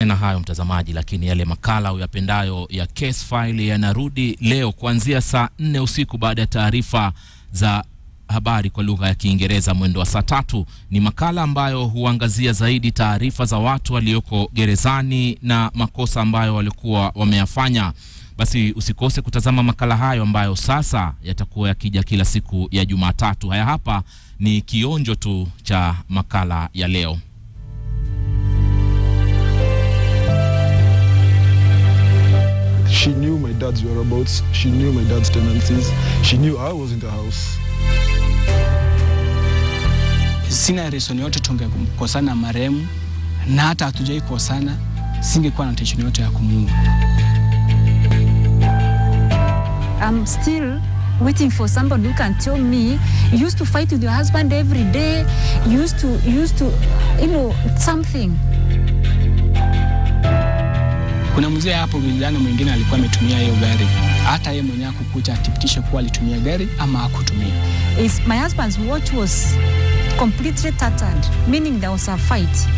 Na hayo mtazamaji, lakini yale makala uyapendayo ya Case File yanarudi leo kuanzia saa 4 usiku baada ya taarifa za habari kwa lugha ya Kiingereza mwendo wa saa 3. Ni makala ambayo huangazia zaidi taarifa za watu walioko gerezani na makosa ambayo walikuwa wameyafanya. Basi usikose kutazama makala hayo ambayo sasa yatakuwa yakija kila siku ya Jumatatu. Haya hapa ni kionjo tu cha makala ya leo. She knew my dad's whereabouts. She knew my dad's tenancies. She knew I was in the house. Sina reason yote tungekosana marehemu, na hata hatujai kosana, singekuwa na intention yote ya kumuua. I'm still waiting for somebody who can tell me, you used to fight with your husband every day, you used to something. Kuna mzee hapo vijana mwingine alikuwa ametumia hiyo gari. Hata yeye mwenyewe kukuja athibitishe kuwa alitumia gari ama hakutumia. My husband's watch was completely tattered, meaning there was a fight.